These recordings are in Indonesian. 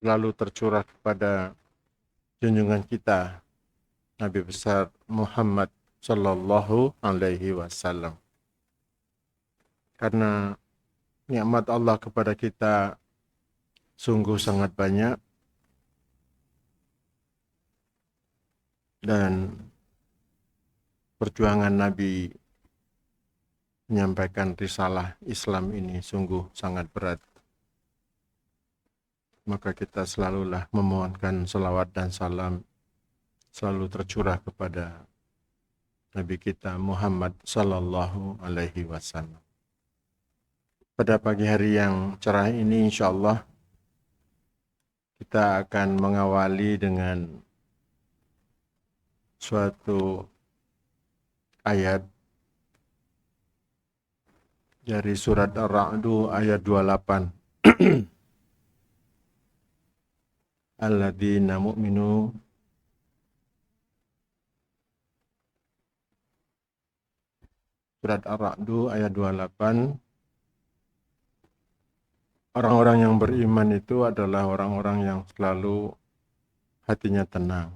selalu tercurah kepada junjungan kita Nabi besar Muhammad Sallallahu Alaihi Wasallam. Karena nikmat Allah kepada kita sungguh sangat banyak, dan perjuangan Nabi menyampaikan risalah Islam ini sungguh sangat berat. Maka kita selalulah memohonkan salawat dan salam selalu tercurah kepada Nabi kita Muhammad Sallallahu Alaihi Wasallam. Pada pagi hari yang cerah ini insyaallah kita akan mengawali dengan suatu ayat dari surat Ar-Ra'du ayat 28. Alladzina mu'minu Surat Ar-Ra'du ayat 28. Orang-orang yang beriman itu adalah orang-orang yang selalu hatinya tenang.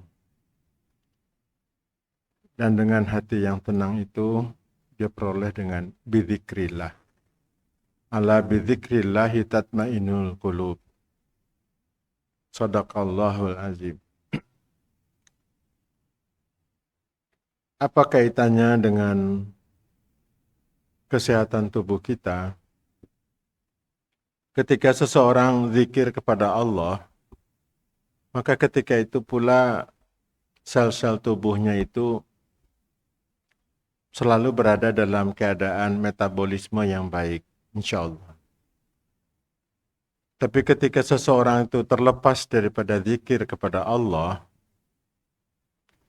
Dan dengan hati yang tenang itu dia peroleh dengan bidzikrillah. Ala bidzikrillahi tatmainul qulub. Shadaqallahul azim. Apa kaitannya dengan kesehatan tubuh kita? Ketika seseorang zikir kepada Allah, maka ketika itu pula sel-sel tubuhnya itu selalu berada dalam keadaan metabolisme yang baik, insya Allah. Tapi ketika seseorang itu terlepas daripada zikir kepada Allah,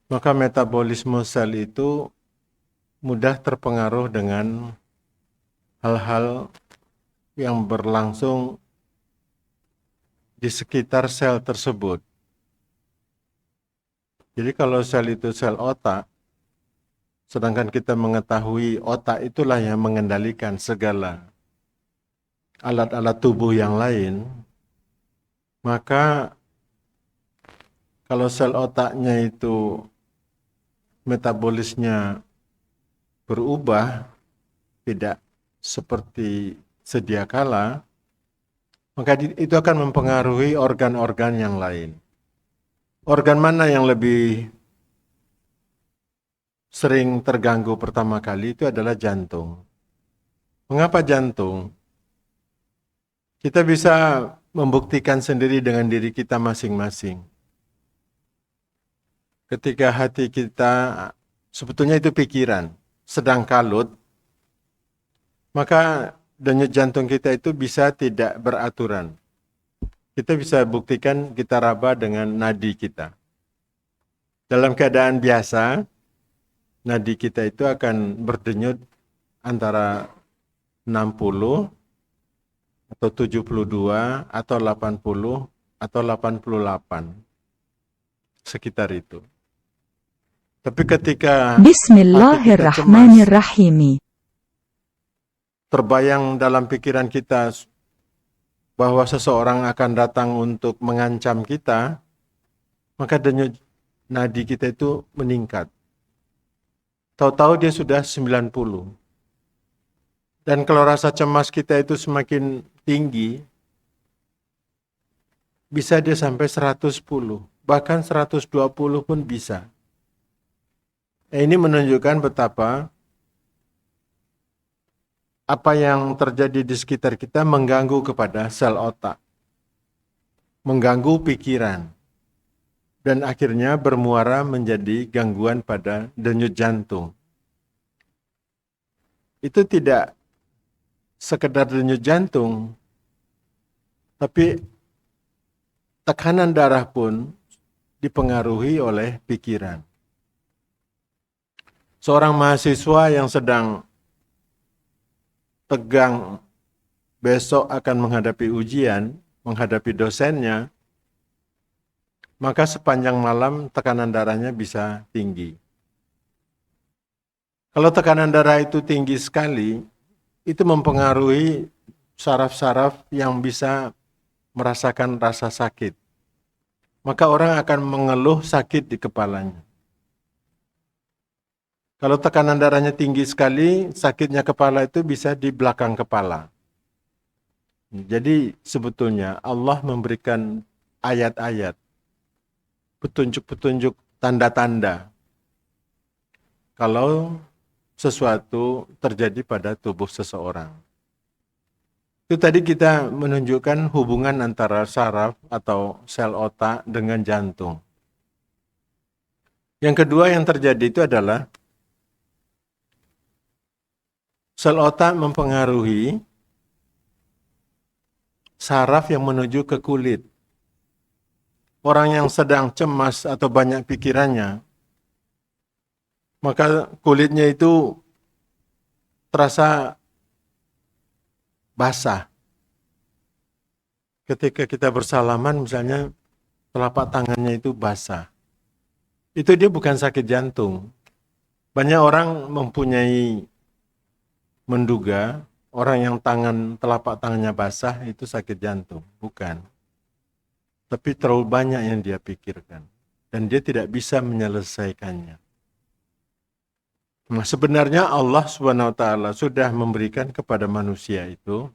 maka metabolisme sel itu mudah terpengaruh dengan hal-hal yang berlangsung di sekitar sel tersebut. Jadi kalau sel itu sel otak, sedangkan kita mengetahui otak itulah yang mengendalikan segala alat-alat tubuh yang lain, maka kalau sel otaknya itu metabolisnya berubah, tidak seperti sedia kala, maka itu akan mempengaruhi organ-organ yang lain. Organ mana yang lebih sering terganggu pertama kali itu adalah jantung. Mengapa jantung? Kita bisa membuktikan sendiri dengan diri kita masing-masing. Ketika hati kita, sebetulnya itu pikiran, sedang kalut, maka denyut jantung kita itu bisa tidak beraturan. Kita bisa buktikan, kita raba dengan nadi kita. Dalam keadaan biasa, nadi kita itu akan berdenyut antara 60 atau 72 atau 80 atau 88. Sekitar itu. Tapi ketika Bismillahirrahmanirrahim. terbayang dalam pikiran kita bahwa seseorang akan datang untuk mengancam kita, maka denyut nadi kita itu meningkat. Tahu-tahu dia sudah 90. Dan kalau rasa cemas kita itu semakin tinggi, bisa dia sampai 110, bahkan 120 pun bisa. Ini menunjukkan betapa apa yang terjadi di sekitar kita mengganggu kepada sel otak, mengganggu pikiran, dan akhirnya bermuara menjadi gangguan pada denyut jantung. Itu tidak sekedar denyut jantung, tapi tekanan darah pun dipengaruhi oleh pikiran. Seorang mahasiswa yang sedang tegang besok akan menghadapi ujian, menghadapi dosennya, maka sepanjang malam tekanan darahnya bisa tinggi. Kalau tekanan darah itu tinggi sekali, itu mempengaruhi saraf-saraf yang bisa merasakan rasa sakit. maka orang akan mengeluh sakit di kepalanya. Kalau tekanan darahnya tinggi sekali, sakitnya kepala itu bisa di belakang kepala. Jadi sebetulnya Allah memberikan ayat-ayat, petunjuk-petunjuk, tanda-tanda kalau sesuatu terjadi pada tubuh seseorang. Itu tadi kita menunjukkan hubungan antara saraf atau sel otak dengan jantung. Yang kedua yang terjadi itu adalah sel otak mempengaruhi saraf yang menuju ke kulit. Orang yang sedang cemas atau banyak pikirannya, maka kulitnya itu terasa basah. Ketika kita bersalaman misalnya, telapak tangannya itu basah. Itu dia bukan sakit jantung. Banyak orang menduga orang yang telapak tangannya basah itu sakit jantung. Bukan. Tapi terlalu banyak yang dia pikirkan. Dan dia tidak bisa menyelesaikannya. Nah, sebenarnya Allah SWT sudah memberikan kepada manusia itu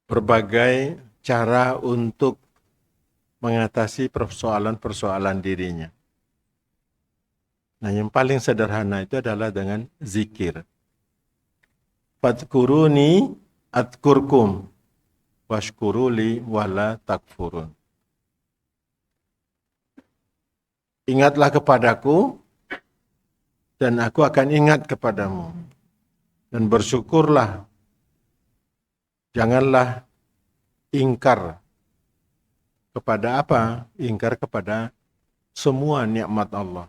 berbagai cara untuk mengatasi persoalan-persoalan dirinya. Nah, yang paling sederhana itu adalah dengan zikir. Fadkuruni adkurkum washkuruli wala takfurun. Ingatlah kepadaku dan aku akan ingat kepadamu. Dan bersyukurlah. Janganlah ingkar kepada apa? Ingkar kepada semua nikmat Allah.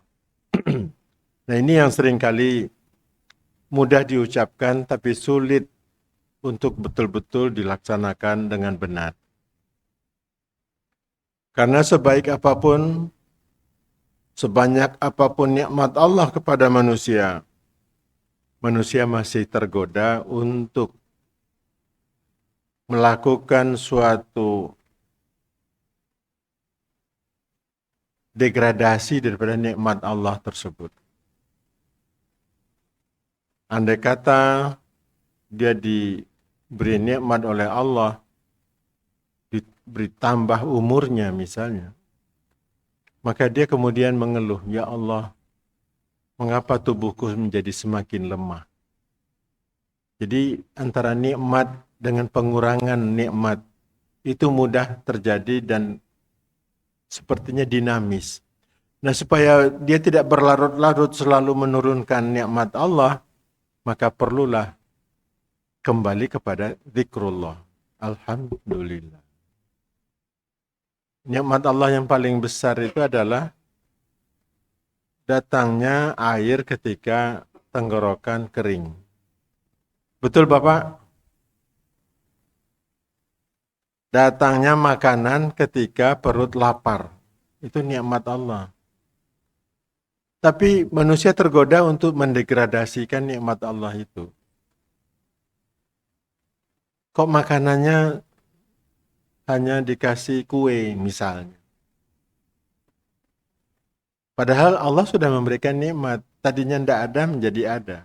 Nah, ini yang seringkali mudah diucapkan tapi sulit untuk betul-betul dilaksanakan dengan benar. Karena sebaik apapun, sebanyak apapun nikmat Allah kepada manusia, manusia masih tergoda untuk melakukan suatu degradasi daripada nikmat Allah tersebut. Andai kata dia diberi nikmat oleh Allah, diberi tambah umurnya misalnya, maka dia kemudian mengeluh, ya Allah, mengapa tubuhku menjadi semakin lemah? Jadi antara nikmat dengan pengurangan nikmat itu mudah terjadi dan sepertinya dinamis. Nah, supaya dia tidak berlarut-larut selalu menurunkan nikmat Allah, maka perlulah kembali kepada zikrullah. Alhamdulillah. Nikmat Allah yang paling besar itu adalah datangnya air ketika tenggorokan kering. Betul Bapak? Datangnya makanan ketika perut lapar. Itu nikmat Allah. Tapi manusia tergoda untuk mendegradasikan nikmat Allah itu. Kok makanannya hanya dikasih kue misalnya. Padahal Allah sudah memberikan nikmat. Tadinya tidak ada menjadi ada.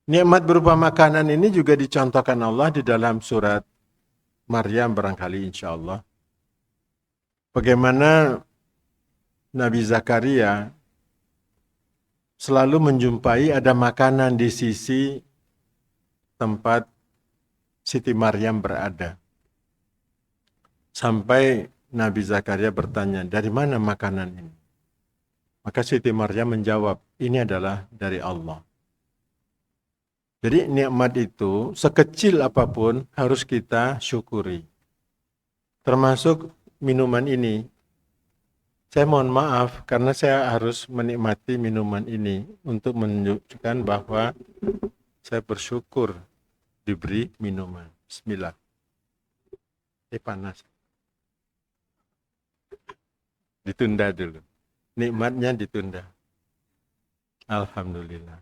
Nikmat berupa makanan ini juga dicontohkan Allah di dalam surat Maryam barangkali insya Allah. Bagaimana Nabi Zakaria selalu menjumpai ada makanan di sisi tempat Siti Maryam berada. Sampai Nabi Zakaria bertanya, dari mana makanan ini? Maka Siti Maryam menjawab, ini adalah dari Allah. Jadi nikmat itu sekecil apapun harus kita syukuri. Termasuk minuman ini. Saya mohon maaf karena saya harus menikmati minuman ini untuk menunjukkan bahwa saya bersyukur diberi minuman. Bismillah. Panas. Ditunda dulu. Nikmatnya ditunda. Alhamdulillah.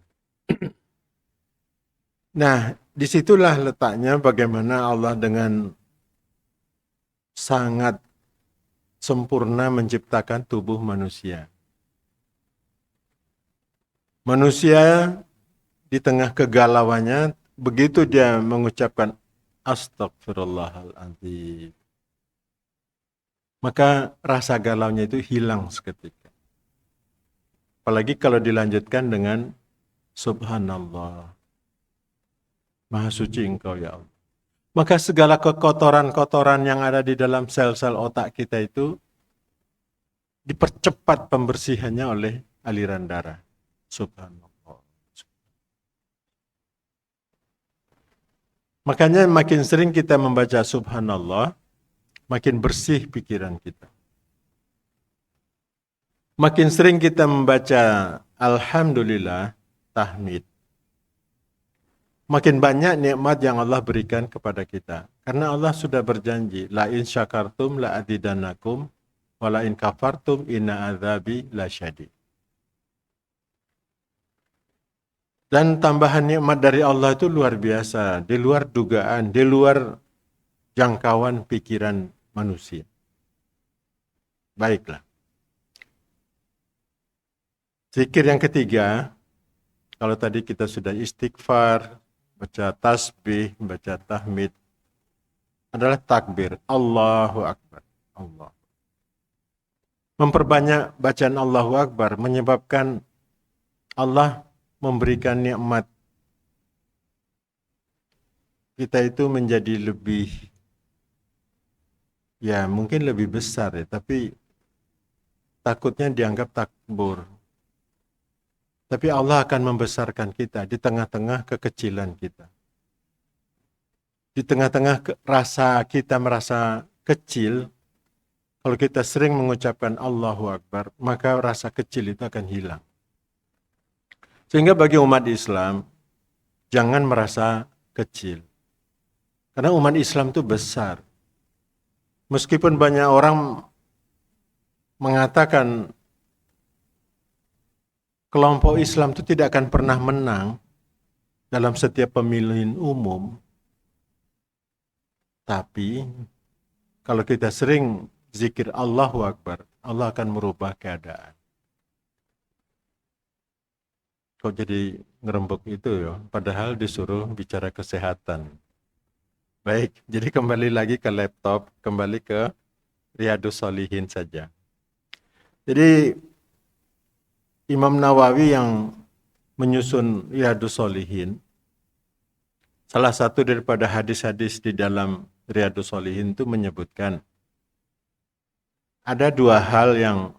Nah, disitulah letaknya bagaimana Allah dengan sangat sempurna menciptakan tubuh manusia. Manusia di tengah kegalauannya, begitu dia mengucapkan astagfirullahaladzim, maka rasa galaunya itu hilang seketika. Apalagi kalau dilanjutkan dengan subhanallah, maha suci engkau ya Allah. Maka segala kekotoran-kotoran yang ada di dalam sel-sel otak kita itu dipercepat pembersihannya oleh aliran darah. Subhanallah. Makanya makin sering kita membaca subhanallah, makin bersih pikiran kita. Makin sering kita membaca alhamdulillah, tahmid, makin banyak nikmat yang Allah berikan kepada kita. Karena Allah sudah berjanji, la in syakartum la azidannakum wa la in kafartum inna azabi lasyadid. Dan tambahan nikmat dari Allah itu luar biasa, di luar dugaan, di luar jangkauan pikiran manusia. Baiklah. Zikir yang ketiga, kalau tadi kita sudah istighfar, baca tasbih, baca tahmid, adalah takbir. Allahu Akbar. Allah. Memperbanyak bacaan Allahu Akbar menyebabkan Allah memberikan nikmat kita itu menjadi lebih, ya mungkin lebih besar ya, tapi takutnya dianggap takbur. Tapi Allah akan membesarkan kita di tengah-tengah kekecilan kita. Di tengah-tengah rasa kita merasa kecil, kalau kita sering mengucapkan Allahu Akbar, maka rasa kecil itu akan hilang. Sehingga bagi umat Islam, jangan merasa kecil. Karena umat Islam itu besar. Meskipun banyak orang mengatakan kelompok Islam itu tidak akan pernah menang dalam setiap pemilihan umum. Tapi kalau kita sering zikir Allahu Akbar, Allah akan merubah keadaan. Kok jadi ngerembuk itu ya? Padahal disuruh bicara kesehatan. Baik, jadi kembali lagi ke laptop, kembali ke Riyadhus Shalihin saja. Jadi Imam Nawawi yang menyusun Riyadhus Shalihin, salah satu daripada hadis-hadis di dalam Riyadhus Shalihin itu menyebutkan ada dua hal yang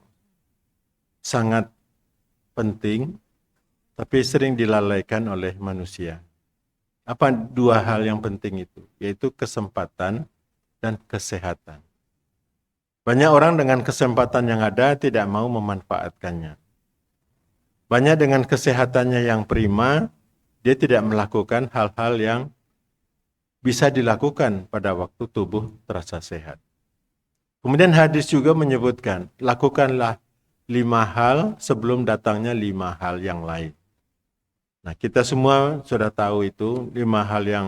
sangat penting tapi sering dilalaikan oleh manusia. Apa dua hal yang penting itu? Yaitu kesempatan dan kesehatan. Banyak orang dengan kesempatan yang ada tidak mau memanfaatkannya. Banyak dengan kesehatannya yang prima, dia tidak melakukan hal-hal yang bisa dilakukan pada waktu tubuh terasa sehat. Kemudian hadis juga menyebutkan, lakukanlah 5 hal sebelum datangnya 5 hal yang lain. Nah, kita semua sudah tahu itu 5 hal yang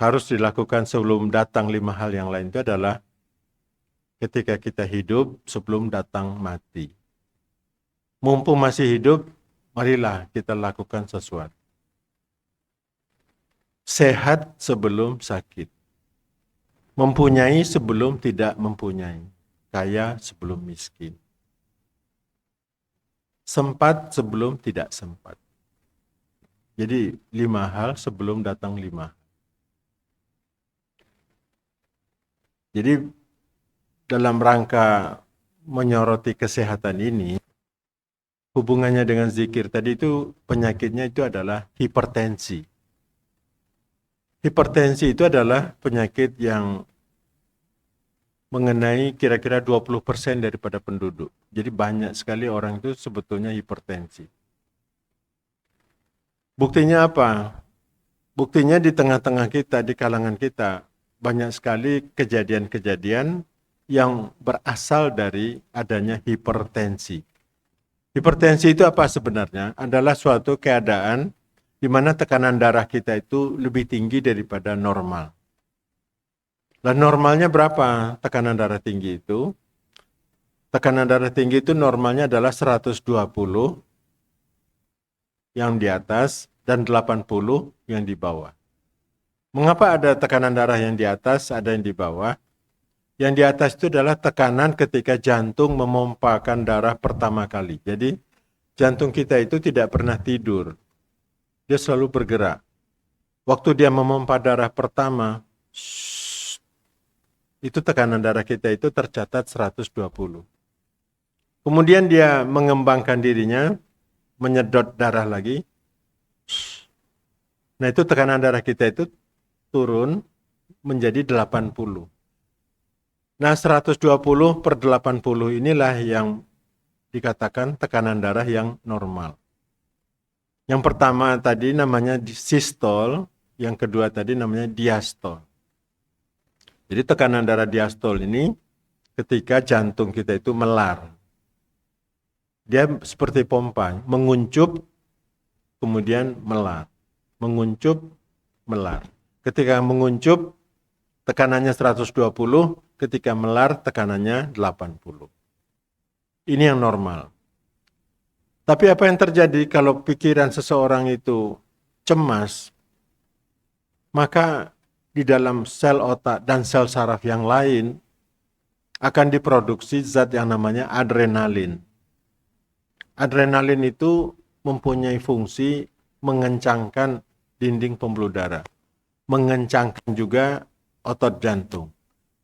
harus dilakukan sebelum datang 5 hal yang lain itu adalah ketika kita hidup sebelum datang mati. Mumpung masih hidup, marilah kita lakukan sesuatu. Sehat sebelum sakit. Mempunyai sebelum tidak mempunyai. Kaya sebelum miskin. Sempat sebelum tidak sempat. Jadi 5 hal sebelum datang 5. Jadi dalam rangka menyoroti kesehatan ini, hubungannya dengan zikir tadi itu penyakitnya itu adalah hipertensi. Hipertensi itu adalah penyakit yang mengenai kira-kira 20% daripada penduduk. Jadi banyak sekali orang itu sebetulnya hipertensi. Buktinya apa? Buktinya di tengah-tengah kita, di kalangan kita, banyak sekali kejadian-kejadian yang berasal dari adanya hipertensi. Hipertensi itu apa sebenarnya? Adalah suatu keadaan di mana tekanan darah kita itu lebih tinggi daripada normal. Lah normalnya berapa tekanan darah tinggi itu? Tekanan darah tinggi itu normalnya adalah 120 yang di atas dan 80 yang di bawah. Mengapa ada tekanan darah yang di atas, ada yang di bawah? Yang di atas itu adalah tekanan ketika jantung memompakan darah pertama kali. Jadi jantung kita itu tidak pernah tidur. Dia selalu bergerak. Waktu dia memompa darah pertama, itu tekanan darah kita itu tercatat 120. Kemudian dia mengembangkan dirinya, menyedot darah lagi. Nah itu tekanan darah kita itu turun menjadi 80. Nah 120/80 inilah yang dikatakan tekanan darah yang normal. Yang pertama tadi namanya sistol, yang kedua tadi namanya diastol. Jadi tekanan darah diastol ini ketika jantung kita itu melar. Dia seperti pompa, menguncup, kemudian melar. Menguncup, melar. Ketika menguncup, tekanannya 120, ketika melar, tekanannya 80. Ini yang normal. Tapi apa yang terjadi kalau pikiran seseorang itu cemas, maka di dalam sel otak dan sel saraf yang lain akan diproduksi zat yang namanya adrenalin. Adrenalin itu mempunyai fungsi mengencangkan dinding pembuluh darah, mengencangkan juga otot jantung.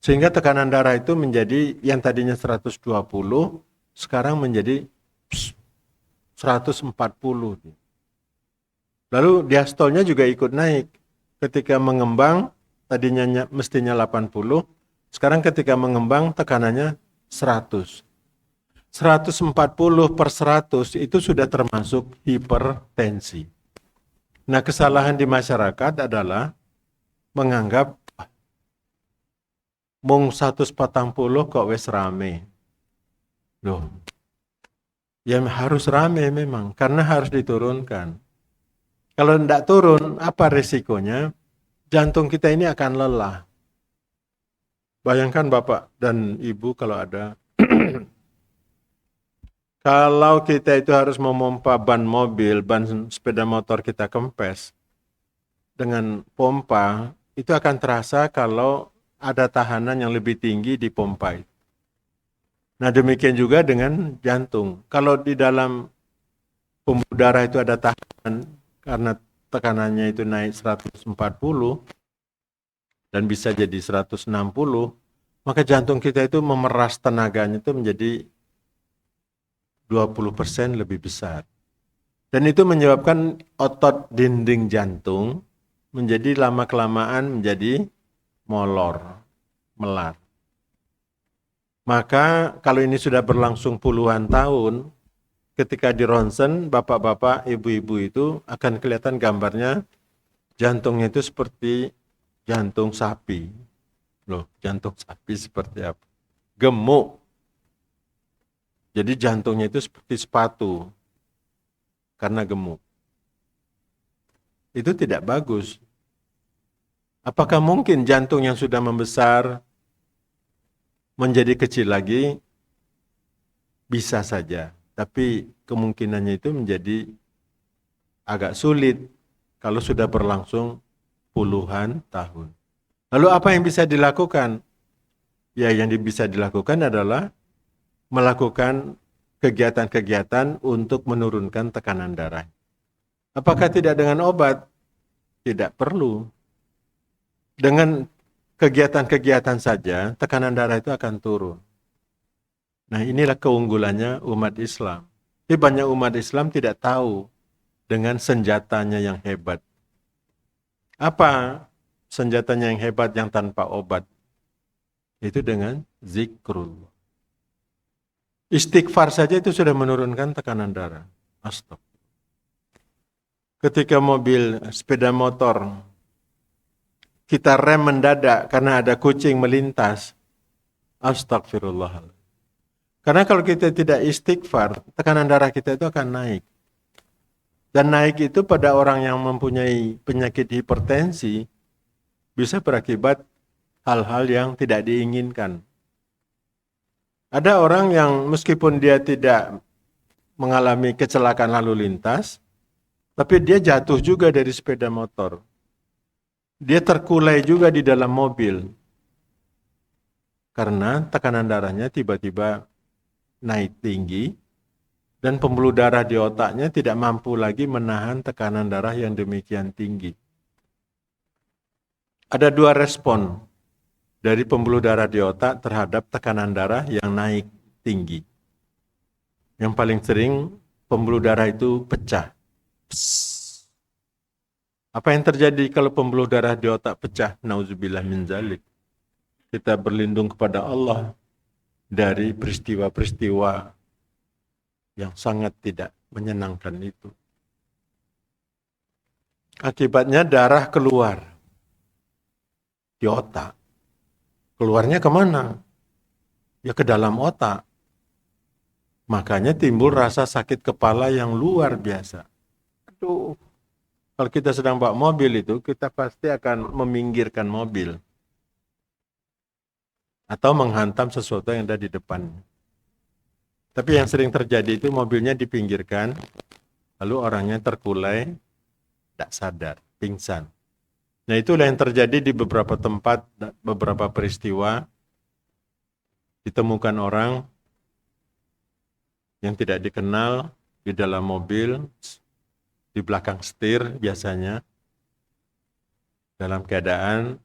Sehingga tekanan darah itu menjadi yang tadinya 120, sekarang menjadi 140. Lalu diastolnya juga ikut naik. Ketika mengembang, tadinya mestinya 80, sekarang ketika mengembang tekanannya 100. 140/100 itu sudah termasuk hipertensi. Nah, kesalahan di masyarakat adalah menganggap mung 140 kok wis rame. Loh, ya harus rame memang, karena harus diturunkan. Kalau tidak turun, apa resikonya? Jantung kita ini akan lelah. Bayangkan Bapak dan Ibu kalau ada kalau kita itu harus memompa ban mobil, ban sepeda motor kita kempes dengan pompa, itu akan terasa kalau ada tahanan yang lebih tinggi di pompa itu. Nah demikian juga dengan jantung. Kalau di dalam pembuluh darah itu ada tahanan, karena tekanannya itu naik 140 dan bisa jadi 160, maka jantung kita itu memeras tenaganya itu menjadi 20% lebih besar. Dan itu menyebabkan otot dinding jantung menjadi lama-kelamaan menjadi molor, melar. Maka kalau ini sudah berlangsung puluhan tahun, ketika di ronsen, bapak-bapak, ibu-ibu itu akan kelihatan gambarnya jantungnya itu seperti jantung sapi. Loh, jantung sapi seperti apa? Gemuk. Jadi jantungnya itu seperti sepatu karena gemuk. Itu tidak bagus. Apakah mungkin jantung yang sudah membesar menjadi kecil lagi? Bisa saja, tapi kemungkinannya itu menjadi agak sulit kalau sudah berlangsung puluhan tahun. Lalu apa yang bisa dilakukan? Ya, yang bisa dilakukan adalah melakukan kegiatan-kegiatan untuk menurunkan tekanan darah. Apakah tidak dengan obat? Tidak perlu. Dengan kegiatan-kegiatan saja, tekanan darah itu akan turun. Nah inilah keunggulannya umat Islam. Tapi banyak umat Islam tidak tahu dengan senjatanya yang hebat. Apa senjatanya yang hebat yang tanpa obat? Itu dengan zikrullah. Istighfar saja itu sudah menurunkan tekanan darah. Astagfirullah. Ketika mobil, sepeda motor, kita rem mendadak karena ada kucing melintas. Astagfirullah. Karena kalau kita tidak istighfar, tekanan darah kita itu akan naik. Dan naik itu pada orang yang mempunyai penyakit hipertensi, bisa berakibat hal-hal yang tidak diinginkan. Ada orang yang meskipun dia tidak mengalami kecelakaan lalu lintas, tapi dia jatuh juga dari sepeda motor. Dia terkulai juga di dalam mobil. Karena tekanan darahnya tiba-tiba naik tinggi, dan pembuluh darah di otaknya tidak mampu lagi menahan tekanan darah yang demikian tinggi. Ada dua respon dari pembuluh darah di otak terhadap tekanan darah yang naik tinggi. Yang paling sering pembuluh darah itu pecah. Psst. Apa yang terjadi kalau pembuluh darah di otak pecah? Nauzubillah min dzalik. Kita berlindung kepada Allah dari peristiwa-peristiwa yang sangat tidak menyenangkan itu. Akibatnya darah keluar di otak. Keluarnya kemana? Ya ke dalam otak. Makanya timbul rasa sakit kepala yang luar biasa. Aduh, kalau kita sedang bawa mobil itu, kita pasti akan meminggirkan mobil. Atau menghantam sesuatu yang ada di depan. Tapi yang sering terjadi itu mobilnya dipinggirkan, lalu orangnya terkulai, tidak sadar, pingsan. Nah itulah yang terjadi di beberapa tempat, beberapa peristiwa, ditemukan orang yang tidak dikenal di dalam mobil, di belakang setir biasanya, dalam keadaan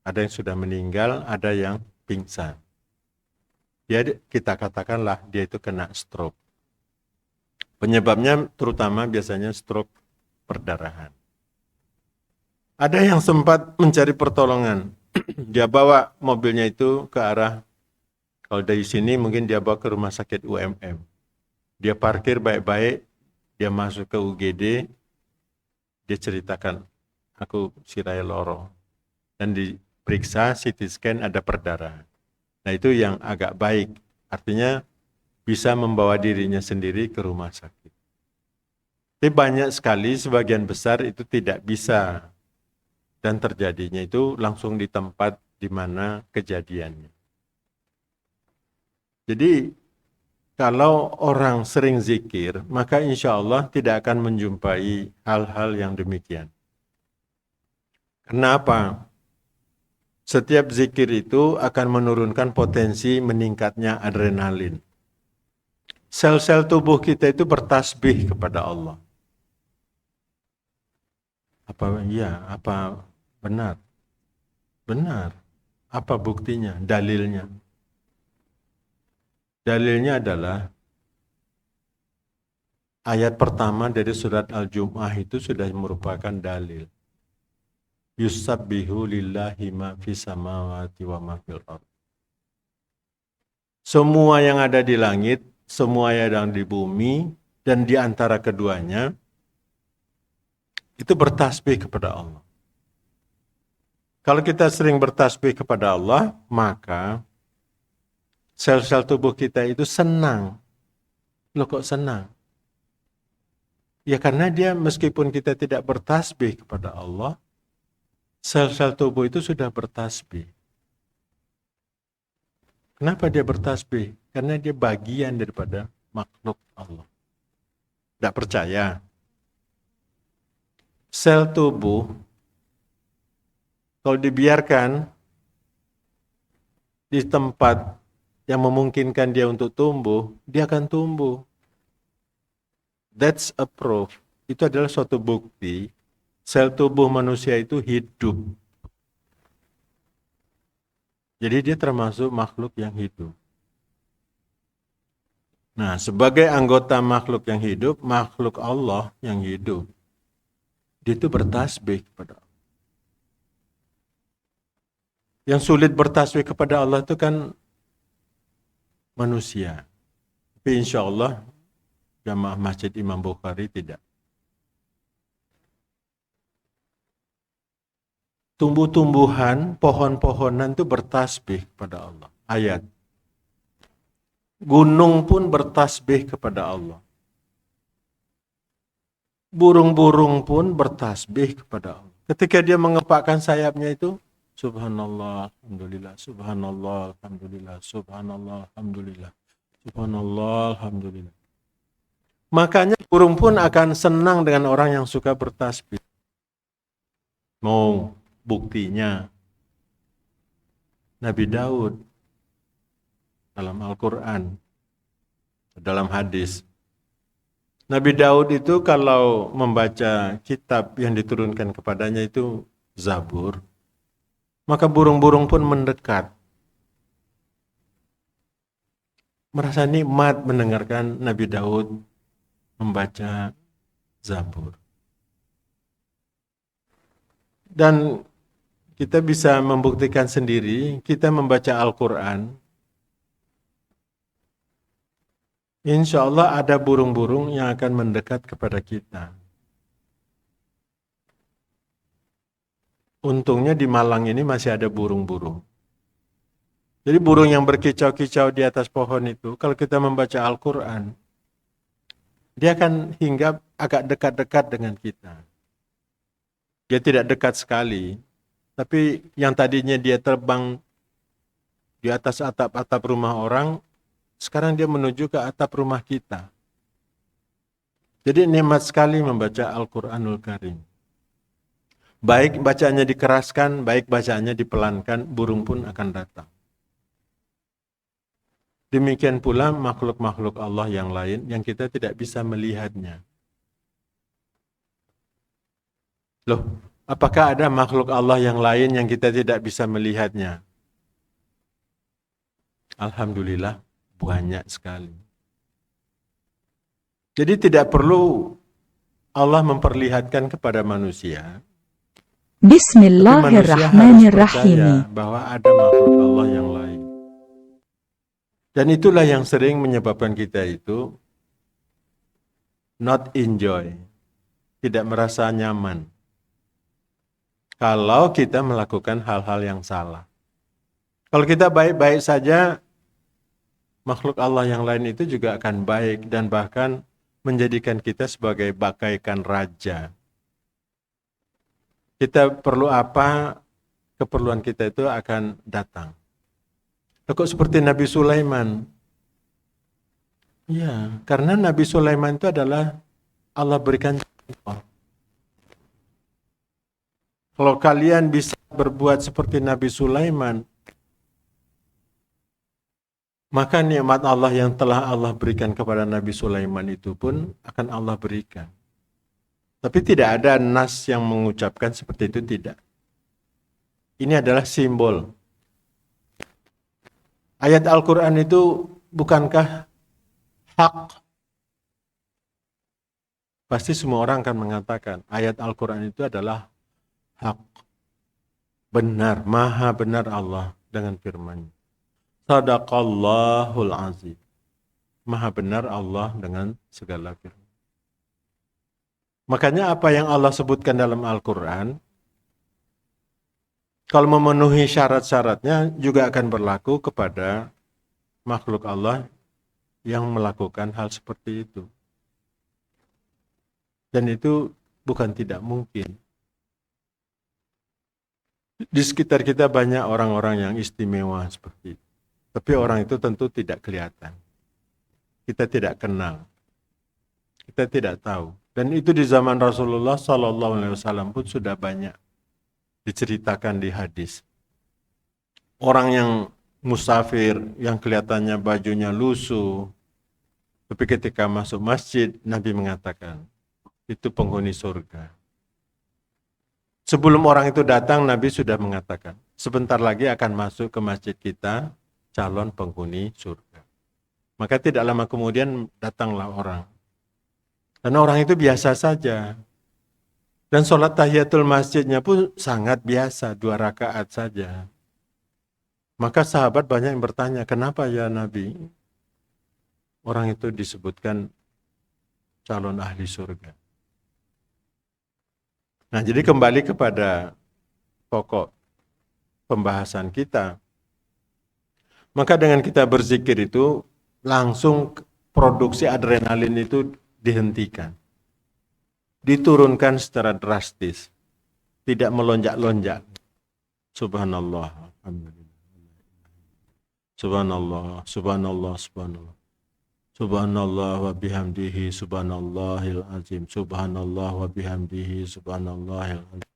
ada yang sudah meninggal, ada yang pingsan. Kita katakanlah dia itu kena stroke. Penyebabnya terutama biasanya stroke perdarahan. Ada yang sempat mencari pertolongan. Dia bawa mobilnya itu ke arah, kalau dari sini mungkin dia bawa ke rumah sakit UMM. Dia parkir baik-baik, dia masuk ke UGD, dia ceritakan, aku sirai loro. Dan diperiksa, CT scan ada perdarahan. Nah itu yang agak baik, artinya bisa membawa dirinya sendiri ke rumah sakit. Tapi banyak sekali, sebagian besar itu tidak bisa. Dan terjadinya itu langsung di tempat di mana kejadiannya. Jadi kalau orang sering zikir, maka insya Allah tidak akan menjumpai hal-hal yang demikian. Kenapa? Setiap zikir itu akan menurunkan potensi meningkatnya adrenalin. Sel-sel tubuh kita itu bertasbih kepada Allah. Apa iya, apa benar? Benar. Apa buktinya? Dalilnya. Dalilnya adalah ayat pertama dari surat Al-Jum'ah itu sudah merupakan dalil. Yusabbihu lillahi ma fis samawati wa ma fil ardh. Semua yang ada di langit, semua yang ada di bumi, dan di antara keduanya, itu bertasbih kepada Allah. Kalau kita sering bertasbih kepada Allah, maka sel-sel tubuh kita itu senang. Loh kok senang? Ya karena dia meskipun kita tidak bertasbih kepada Allah, sel-sel tubuh itu sudah bertasbih. Kenapa dia bertasbih? Karena dia bagian daripada makhluk Allah. Tidak percaya? Sel tubuh, kalau dibiarkan di tempat yang memungkinkan dia untuk tumbuh, dia akan tumbuh. That's a proof. Itu adalah suatu bukti sel tubuh manusia itu hidup. Jadi dia termasuk makhluk yang hidup. Nah, sebagai anggota makhluk yang hidup, makhluk Allah yang hidup, dia itu bertasbih kepada Allah. Yang sulit bertasbih kepada Allah itu kan manusia. Tapi insya Allah jamaah Masjid Imam Bukhari tidak. Tumbuh-tumbuhan, pohon-pohonan itu bertasbih kepada Allah. Ayat. Gunung pun bertasbih kepada Allah. Burung-burung pun bertasbih kepada Allah. Ketika dia mengepakkan sayapnya itu, Subhanallah, alhamdulillah, subhanallah, alhamdulillah, subhanallah, alhamdulillah, subhanallah, alhamdulillah. Makanya burung pun akan senang dengan orang yang suka bertasbih. Mau buktinya Nabi Daud dalam Al-Quran, dalam hadis. Nabi Daud itu kalau membaca kitab yang diturunkan kepadanya itu Zabur, maka burung-burung pun mendekat. Merasa nikmat mendengarkan Nabi Daud membaca Zabur. Dan kita bisa membuktikan sendiri, kita membaca Al-Quran, insya Allah ada burung-burung yang akan mendekat kepada kita. Untungnya di Malang ini masih ada burung-burung. Jadi burung yang berkicau-kicau di atas pohon itu, kalau kita membaca Al-Quran, dia akan hinggap agak dekat-dekat dengan kita. Dia tidak dekat sekali, tapi yang tadinya dia terbang di atas atap-atap rumah orang, sekarang dia menuju ke atap rumah kita. Jadi nikmat sekali membaca Al-Quranul Karim. Baik bacaannya dikeraskan, baik bacaannya dipelankan, burung pun akan datang. Demikian pula makhluk-makhluk Allah yang lain yang kita tidak bisa melihatnya. Loh, apakah ada makhluk Allah yang lain yang kita tidak bisa melihatnya? Alhamdulillah, banyak sekali. Jadi tidak perlu Allah memperlihatkan kepada manusia. Bismillahirrahmanirrahim. Bahwa ada makhluk Allah yang lain. Dan itulah yang sering menyebabkan kita itu not enjoy, tidak merasa nyaman. Kalau kita melakukan hal-hal yang salah. Kalau kita baik-baik saja, makhluk Allah yang lain itu juga akan baik dan bahkan menjadikan kita sebagai bagaikan raja. Kita perlu apa, keperluan kita itu akan datang. Kok seperti Nabi Sulaiman? Ya, karena Nabi Sulaiman itu adalah Allah berikan contoh. Kalau kalian bisa berbuat seperti Nabi Sulaiman, maka nikmat Allah yang telah Allah berikan kepada Nabi Sulaiman itu pun akan Allah berikan. Tapi tidak ada nas yang mengucapkan seperti itu, tidak. Ini adalah simbol. Ayat Al-Quran itu bukankah hak? Pasti semua orang akan mengatakan ayat Al-Quran itu adalah hak. Benar, maha benar Allah dengan firman-Nya. Sadaqallahul azim. Maha benar Allah dengan segala firman. Makanya apa yang Allah sebutkan dalam Al-Quran, kalau memenuhi syarat-syaratnya juga akan berlaku kepada makhluk Allah yang melakukan hal seperti itu. Dan itu bukan tidak mungkin. Di sekitar kita banyak orang-orang yang istimewa seperti itu. Tapi orang itu tentu tidak kelihatan. Kita tidak kenal. Kita tidak tahu. Dan itu di zaman Rasulullah SAW pun sudah banyak diceritakan di hadis. Orang yang musafir, yang kelihatannya bajunya lusuh, tapi ketika masuk masjid, Nabi mengatakan, itu penghuni surga. Sebelum orang itu datang, Nabi sudah mengatakan, sebentar lagi akan masuk ke masjid kita, calon penghuni surga. Maka tidak lama kemudian datanglah orang. Dan orang itu biasa saja. Dan sholat tahiyatul masjidnya pun sangat biasa, 2 rakaat saja. Maka sahabat banyak yang bertanya, kenapa ya Nabi? Orang itu disebutkan calon ahli surga. Nah, jadi kembali kepada pokok pembahasan kita. Maka dengan kita berzikir itu, langsung produksi adrenalin itu dihentikan. Diturunkan secara drastis. Tidak melonjak-lonjak. Subhanallah, alhamdulillah. Subhanallah, subhanallah, subhanallah. Subhanallah wa bihamdihi subhanallahil azim. Subhanallah wa bihamdihi subhanallahil azim.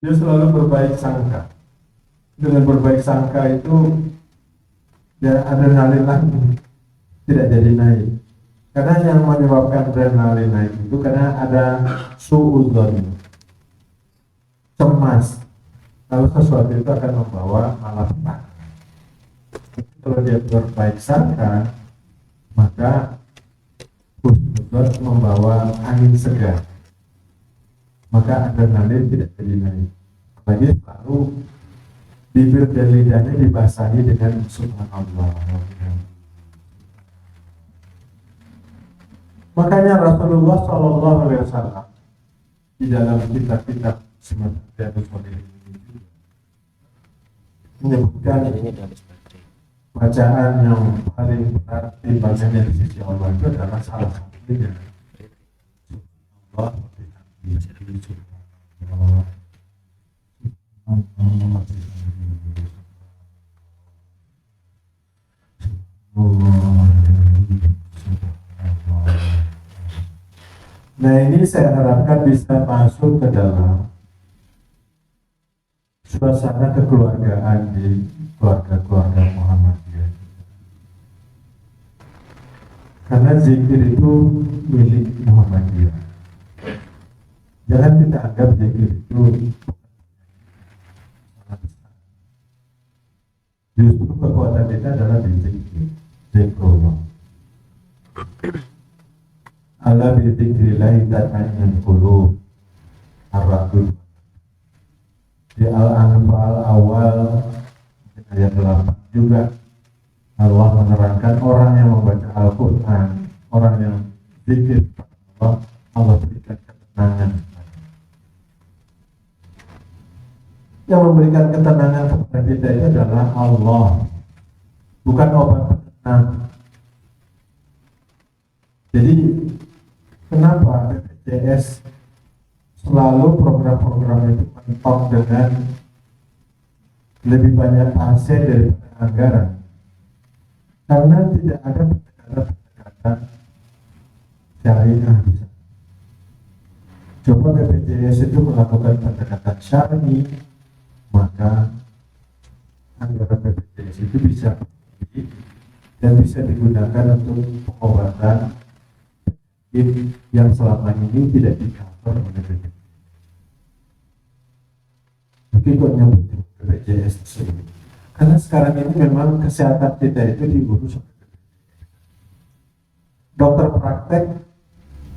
Dia selalu berbaik sangka. Dengan berbaik sangka itu ya adrenalin lagi tidak jadi naik. Karena yang menyebabkan adrenalin naik itu karena ada suudzon, cemas. Kalau sesuatu itu akan membawa malapetaka. Kalau dia berbaik sangka, maka husnuzon membawa angin segar. Maka adrenalin tidak jadi naik. Apalagi selalu bibir dan lidahnya dibasahi dengan subhanallah. Makanya Rasulullah Shallallahu Alaihi Wasallam di dalam kitab-kitab seperti menyebutkan bacaan yang paling berat timbangannya di sisi Allah itu adalah salah satunya Allah. Nah ini saya harapkan bisa masuk ke dalam suasana kekeluargaan di keluarga-keluarga Muhammadiyah. Karena zikir itu milik Muhammadiyah. Jangan kita anggap zikir itu sangat besar. Justru kekuatan kita adalah di zikir, zikrullah. Ala bi dzikrillah tatma'innul qulub. Ar-Rasul di Al-Anfal awal ayat 8 juga Allah menerangkan orang yang membaca Al-Quran, orang yang zikir Allah, Allah berikan ketenangan. Yang memberikan ketenangan kepada kita itu adalah Allah, bukan obat penenang. Jadi kenapa BPJS selalu program-program itu mentok dengan lebih banyak pasien daripada anggaran? Karena tidak ada pendekatan syariah. Coba BPJS itu melakukan pendekatan syar'i, maka anggaran BPJS itu bisa lebih dan bisa digunakan untuk pengobatan yang selama ini tidak di-cover oleh BPJS. Begitu nyebut BPJS tersebut. Karena sekarang ini memang kesehatan kita itu diurus oleh BPJS. Dokter praktek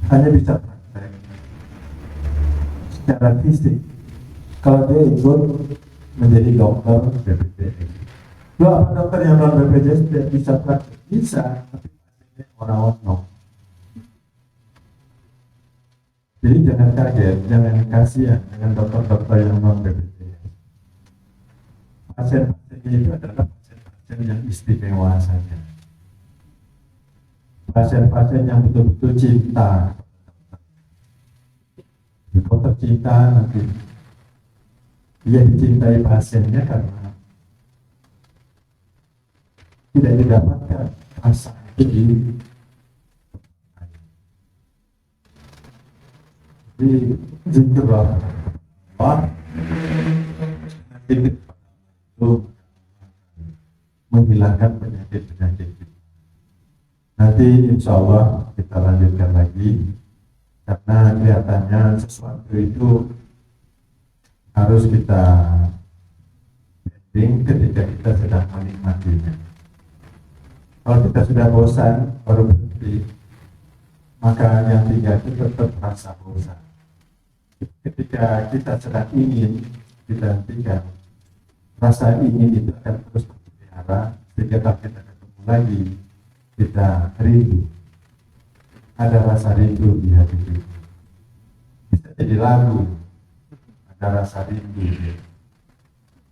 hanya bisa praktek secara fisik. Kalau dia ikut menjadi dokter BPJS. Loh, apa dokter yang non BPJS tidak bisa praktek? Bisa, tapi pastinya orang-orang. Jadi jangan kaget, jangan kasihan dengan dokter-dokter yang non BPJS. Pasien-pasiennya itu adalah pasien-pasien yang istimewa saja. Pasien-pasien yang betul-betul cinta. Dokter cinta nanti dia dicintai pasiennya karena tidak didapatkan rasa itu di zikrullah. Zikir itu menghilangkan penyakit-penyakit kita. Nanti insya Allah kita lanjutkan lagi, karena kelihatannya sesuatu itu harus kita ending ketika kita sedang menikmatinya. Kalau kita sudah bosan baru berhenti, maka yang tinggal itu tetap rasa bosan. Ketika kita sedang ingin, kita hentikan, rasa ingin itu akan terus berpelihara sehingga kalau kita ketemu lagi, kita rindu. Ada rasa rindu di hati kita. Bisa jadi lagu, ada rasa rindu.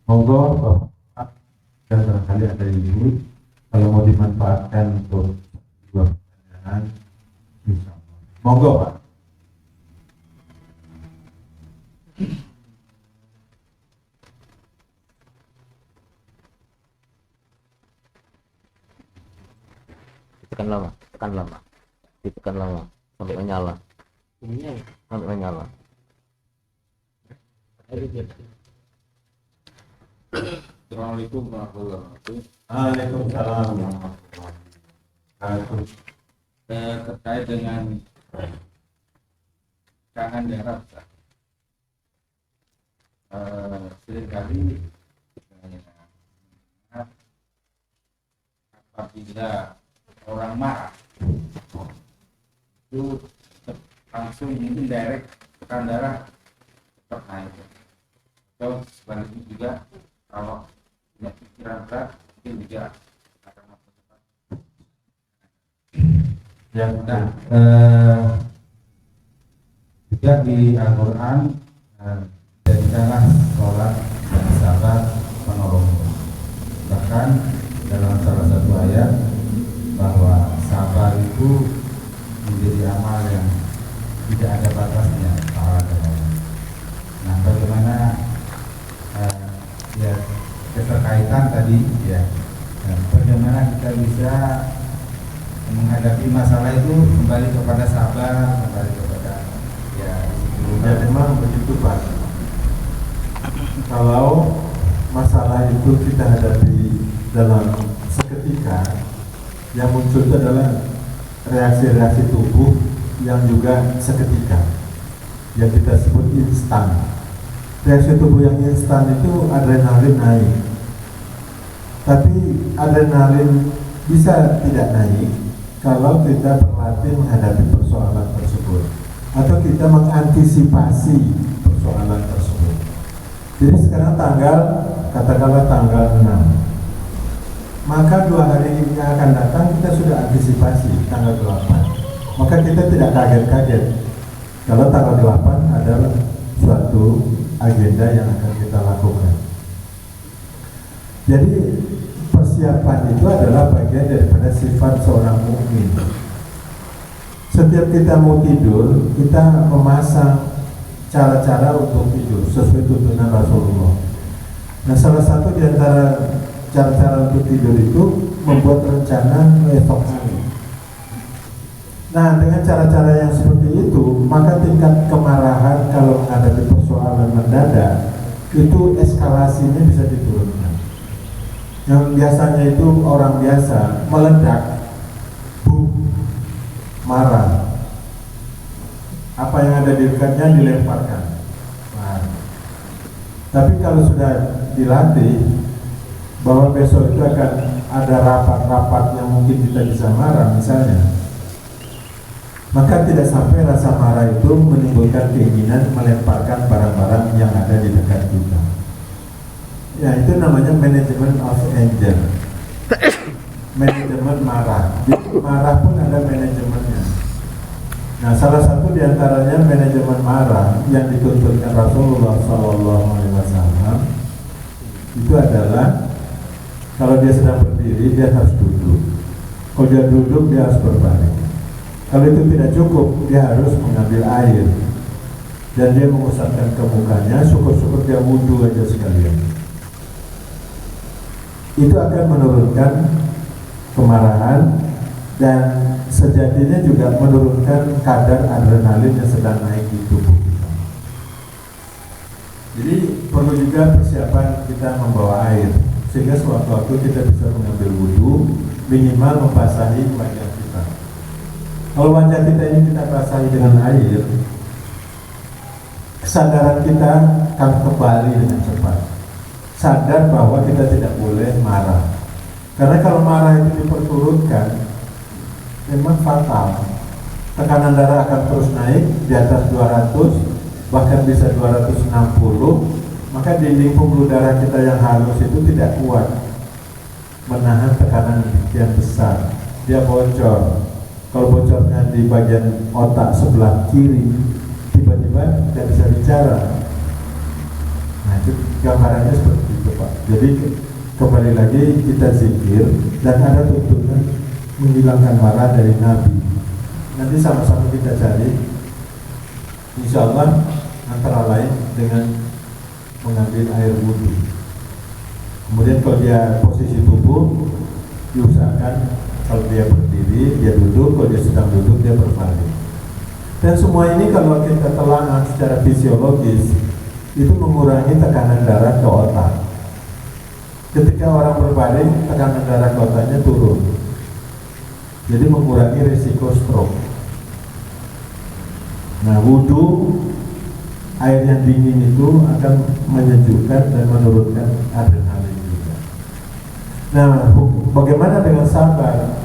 Monggo Bapak dan barangkali ada Ibu, kalau mau dimanfaatkan untuk dua pertanyaan, insya Allah. Monggo Pak. Tekan lama, ditekan lama sampai menyala. Sampai menyala. Assalamualaikum warahmatullahi wabarakatuh. Waalaikumsalam warahmatullahi wabarakatuh. Terkait dengan kangen daerah, seringkali apabila orang marah itu langsung mungkin direct tekanan darah cepat naik, atau sebaliknya juga kalau punya pikiran berat mungkin juga akan cepat. Ya, Juga di Al-Quran jadikanlah sholat dan sabar penolong. Bahkan dalam salah satu ayat bahwa sabar itu menjadi amal yang tidak ada batasnya, pahala dan Allah. Nah, bagaimana ya keterkaitan tadi ya, bagaimana kita bisa menghadapi masalah itu kembali kepada sabar, kembali kepada Ya memang begitu Pak. Kalau masalah itu kita hadapi dalam seketika, yang muncul itu adalah reaksi-reaksi tubuh yang juga seketika, yang kita sebut instan. Reaksi tubuh yang instan itu adrenalin naik, tapi adrenalin bisa tidak naik kalau kita berlatih menghadapi persoalan tersebut atau kita mengantisipasi persoalan tersebut. Jadi sekarang katakanlah tanggal 6, maka 2 hari yang akan datang kita sudah antisipasi tanggal 8. Maka kita tidak kaget-kaget kalau tanggal 8 adalah suatu agenda yang akan kita lakukan. Jadi persiapan itu adalah bagian daripada sifat seorang mukmin. Setiap kita mau tidur, kita memasang cara-cara untuk tidur sesuai tuntunan Rasulullah. Nah, salah satu di antara cara-cara untuk tidur itu membuat rencana esok hari. Nah, dengan cara-cara yang seperti itu, maka tingkat kemarahan kalau menghadapi persoalan mendadak itu eskalasinya bisa diturunkan. Yang biasanya itu orang biasa meledak, marah, apa yang ada di dekatnya dilemparkan. Nah, tapi kalau sudah dilatih bahwa besok itu akan ada rapat-rapat yang mungkin kita bisa marah misalnya, maka tidak sampai rasa marah itu menimbulkan keinginan melemparkan barang-barang yang ada di dekat kita. Ya, itu namanya manajemen of anger. Manajemen marah. Jadi marah pun ada manajemennya. Nah, salah satu diantaranya manajemen marah yang dituntunkan Rasulullah SAW itu adalah kalau dia sedang berdiri dia harus duduk. Kalau dia duduk dia harus berbaring. Kalau itu tidak cukup, dia harus mengambil air dan dia mengusapkan ke mukanya, syukur-syukur dia wudhu aja sekalian. Itu akan menurunkan kemarahan dan sejatinya juga menurunkan kadar adrenalin yang sedang naik di tubuh kita. Jadi perlu juga persiapan kita membawa air sehingga sewaktu-waktu kita bisa mengambil wudhu, minimal membasahi wajah kita. Kalau wajah kita ini kita basahi dengan air, kesadaran kita akan kembali dengan cepat. Sadar bahwa kita tidak boleh marah. Karena kalau marah itu diperturutkan, memang fatal. Tekanan darah akan terus naik di atas 200, bahkan bisa 260. Maka dinding pembuluh darah kita yang halus itu tidak kuat menahan tekanan yang besar. Dia bocor. Kalau bocornya di bagian otak sebelah kiri, tiba-tiba tidak bisa bicara. Nah, itu gambarannya seperti itu Pak. Jadi kembali lagi kita zikir dan ada tuntunan menghilangkan marah dari Nabi. Nanti sama-sama kita cari, insya Allah antara lain dengan mengambil air wudhu. Kemudian kalau dia posisi tubuh, diusahakan kalau dia berdiri, dia duduk. Kalau dia sedang duduk, dia berbaring. Dan semua ini kalau kita telah secara fisiologis, itu mengurangi tekanan darah ke otak. Ketika orang berbaring, tekanan darah ke otaknya turun. Jadi mengurangi risiko stroke. Nah, wudhu, air yang dingin itu akan menyejukkan dan menurunkan adrenalin juga. Nah, bagaimana dengan sabar?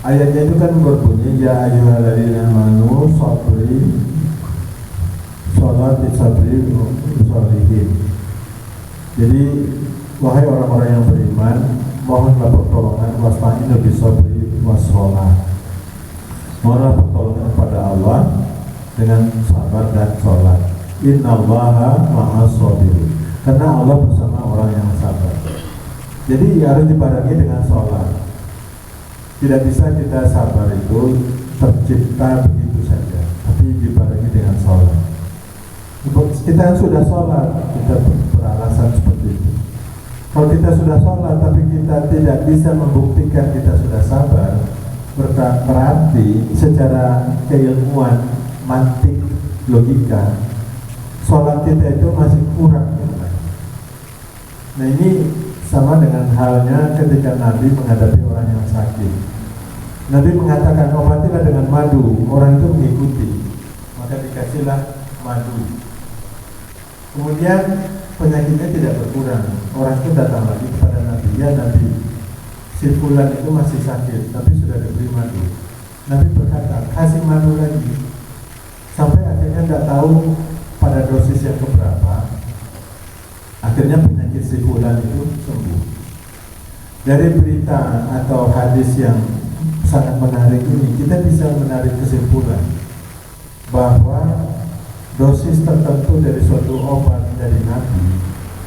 Ayatnya itu kan berbunyi, ya ayyuhalladzina amanu sabri sholat sabri sholihin. Jadi wahai orang-orang yang beriman, mohonlah pertolongan wasta'inu bisabri wassalah. Mohonlah pertolongan kepada Allah dengan sabar dan sholat. Innallaha ma'as sabirin. Karena Allah bersama orang yang sabar. Jadi harus dibarengi dengan sholat. Tidak bisa kita sabar itu tercipta begitu saja, tapi dibarengi dengan sholat. Kita sudah sholat, kita beralasan seperti itu. Kalau kita sudah sholat tapi kita tidak bisa membuktikan kita sudah sabar, berarti secara keilmuan mantik logika, sholat kita itu masih kurang. Nah ini sama dengan halnya ketika Nabi menghadapi orang yang sakit. Nabi mengatakan obatilah dengan madu, orang itu mengikuti, maka dikasihlah madu. Kemudian penyakitnya tidak berkurang, orang itu datang lagi kepada Nabi, ya Nabi, si fulan itu masih sakit, tapi sudah diberi madu. Nabi berkata, kasih madu lagi, sampai akhirnya tidak tahu pada dosis yang keberapa. Akhirnya penyakit si fulan itu sembuh. Dari berita atau hadis yang sangat menarik ini, kita bisa menarik kesimpulan bahwa dosis tertentu dari suatu obat dari Nabi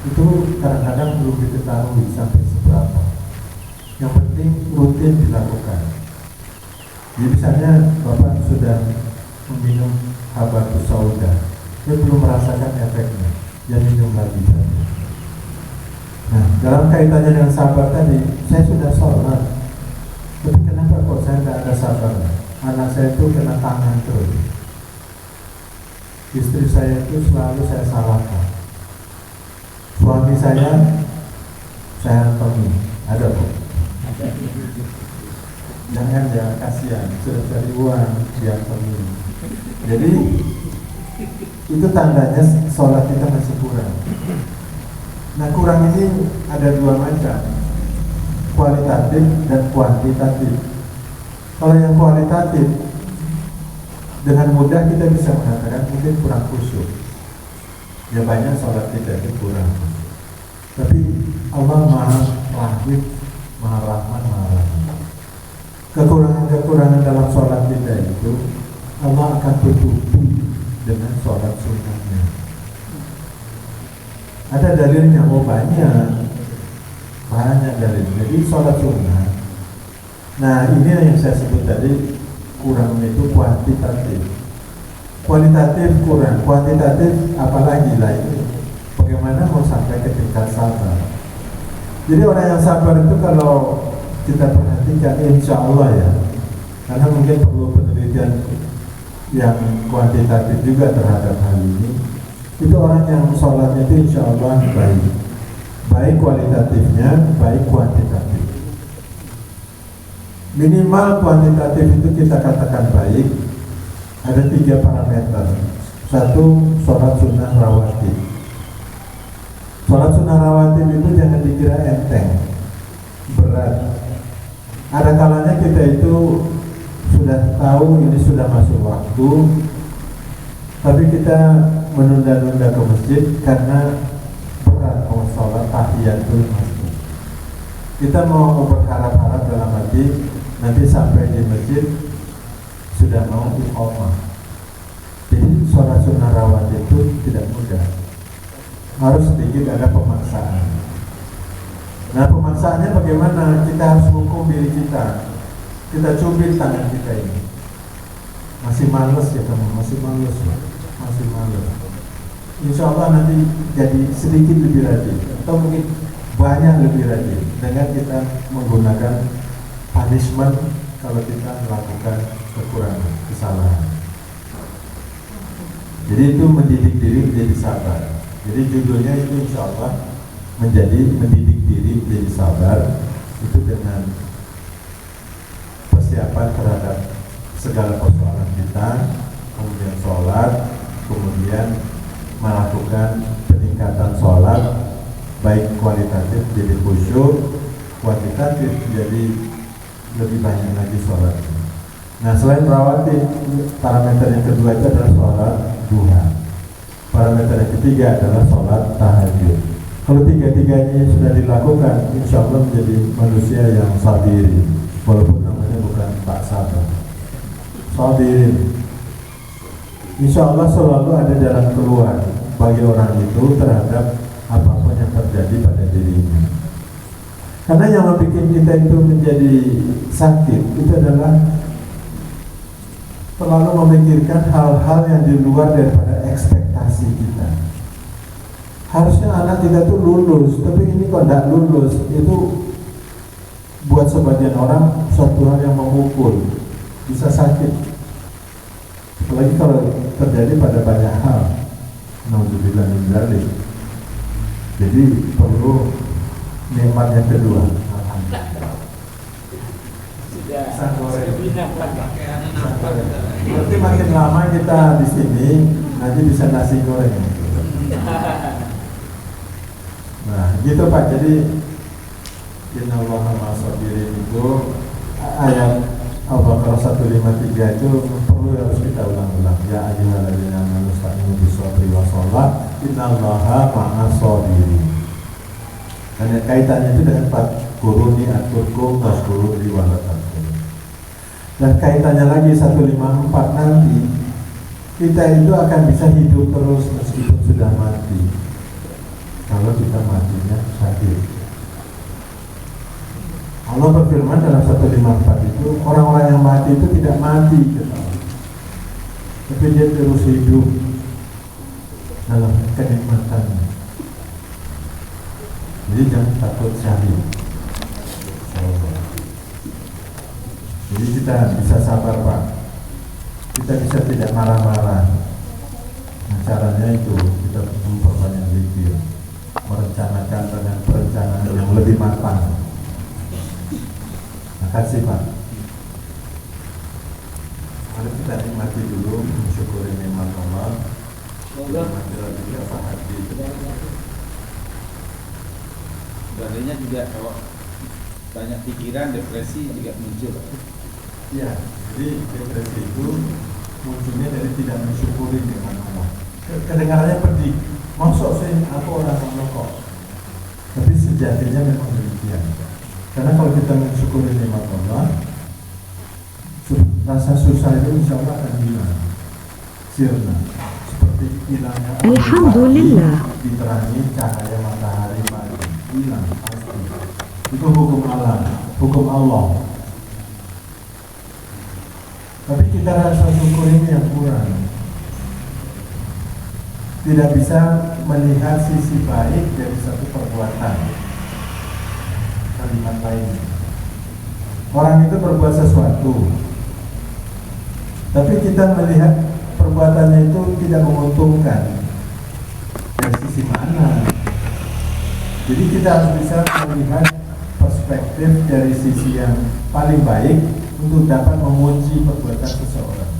itu kadang-kadang belum diketahui sampai seberapa. Yang penting rutin dilakukan. Jadi misalnya Bapak sudah meminum habatus sauda, dia belum merasakan efeknya, dia minum lagi. Nah, dalam kaitannya dengan sabar tadi, saya sudah sholat, tapi kenapa kok saya tidak ada sabarnya? Anak saya itu kena tangan terus, istri saya itu selalu saya salahkan, suami saya temui, ada kok. Jangan ya, kasihan, sudah cari uang dia temui. Jadi itu tandanya sholat kita masih kurang. Nah, kurang ini ada dua macam, kualitatif dan kuantitatif. Kalau yang kualitatif, dengan mudah kita bisa mengatakan mungkin kurang khusyuk. Ya banyak sholat kita itu kurang. Tapi Allah Maha Rahim, Maha Rahman, Maha Rahim. Kekurangan-kekurangan dalam sholat kita itu Allah akan tutupi dengan sholat sunnahnya. Ada dalilnya, banyak dalil. Jadi sholat sunnah. Nah ini yang saya sebut tadi, kurangnya itu kuantitatif. Kualitatif kurang, kuantitatif apalagi lah ini. Bagaimana mau sampai ke tingkat sabar? Jadi orang yang sabar itu kalau kita perhatikan, insya Allah ya, karena mungkin perlu penelitian yang kuantitatif juga terhadap hal ini. Itu orang yang sholatnya itu insya Allah baik kualitatifnya, baik kuantitatif. Minimal kuantitatif itu kita katakan baik, ada 3 parameter. 1, sholat sunnah rawatib. Sholat sunnah rawatib itu jangan dikira enteng, berat. Ada kalanya kita itu sudah tahu ini sudah masuk waktu, tapi kita menunda-nunda ke masjid karena berat mau sholat tahiyatul masjid. Kita mau berharap-harap dalam hati nanti sampai di masjid sudah mau iqamah. Jadi sholat sunnah rawatib itu tidak mudah, harus sedikit ada pemaksaan. Nah pemaksaannya bagaimana? Kita harus hukum diri kita. Kita cubit tangan kita ini. Masih males ya kamu, masih males. Insya Allah nanti jadi sedikit lebih rajin, atau mungkin banyak lebih rajin dengan kita menggunakan punishment kalau kita melakukan kekurangan, kesalahan. Jadi itu mendidik diri menjadi sabar. Jadi judulnya itu insya Allah mendidik diri menjadi sabar, itu dengan persiapan terhadap segala persoalan kita, kemudian sholat, kemudian melakukan peningkatan sholat, baik kualitatif jadi khusyuk, kuantitatif jadi lebih banyak lagi sholat. Nah selain rawatib, parameter yang kedua itu adalah sholat duha. Parameter yang ketiga adalah sholat tahajud. Kalau tiga-tiganya sudah dilakukan, insya Allah menjadi manusia yang sabiri, walaupun namanya bukan tak sabar. Sabirin, insya Allah selalu ada jalan keluar bagi orang itu terhadap apapun yang terjadi pada dirinya. Karena yang membuat kita itu menjadi sakit itu adalah terlalu memikirkan hal-hal yang di luar daripada ekspektasi kita. Harusnya anak kita tuh lulus, tapi ini kok tidak lulus. Itu buat sebagian orang suatu hal yang memukul, bisa sakit. apalagi kalau terjadi pada banyak hal. Nauzubillah min dzalik. Jadi perlu nikmat yang kedua. Berarti makin lama kita di sini nanti bisa nasi goreng. Nah, gitu Pak. Jadi Innallaha ma'as-sabirin itu ayat Al-Baqarah 153 itu perlu harus kita ulang-ulang. Ya ayyuhalladzina amanu ista'inu bis-sabri was-shalah innallaha ma'as-sabirin. Dan kaitannya itu dengan Fadkuruni atkurkum waskuruni walatatkum. Dan kaitannya lagi 154 nanti kita itu akan bisa hidup terus meskipun sudah mati. Kalau kita matinya syahid. Allah berfirman dalam 154 itu orang-orang yang mati itu tidak mati gitu. Tapi dia terus hidup dalam kenikmatannya. Jadi jangan takut syahid. Jadi kita bisa sabar Pak. Kita bisa tidak marah-marah. Nah, caranya itu kita memperbanyak zikir, merencanakan dengan perencanaan yang lebih matang. Terima kasih Pak. Mari kita nikmati dulu, mensyukuri nikmat Allah. Nikmati juga Pak Hadi. Sebenarnya juga kalau banyak pikiran, depresi juga muncul. Iya, jadi depresi itu munculnya dari tidak mensyukuri nikmat Allah. Kedengarannya pedih. Maksud sih aku orang merokok. Tapi sejatinya memang demikian. Karena kalau kita mensyukuri nikmat Allah, rasa susah itu insya Allah akan hilang. Sirna. Seperti hilangnya Alhamdulillah. diterangi cahaya matahari pagi. Hilang pasti. Itu hukum alam, hukum Allah. Tapi kita rasa syukur ini yang kurang. Tidak bisa melihat sisi baik dari satu perbuatan. Kalimat lain. Orang itu berbuat sesuatu, tapi kita melihat perbuatannya itu tidak menguntungkan. Dari sisi mana? Jadi kita harus bisa melihat perspektif dari sisi yang paling baik untuk dapat memuji perbuatan seseorang.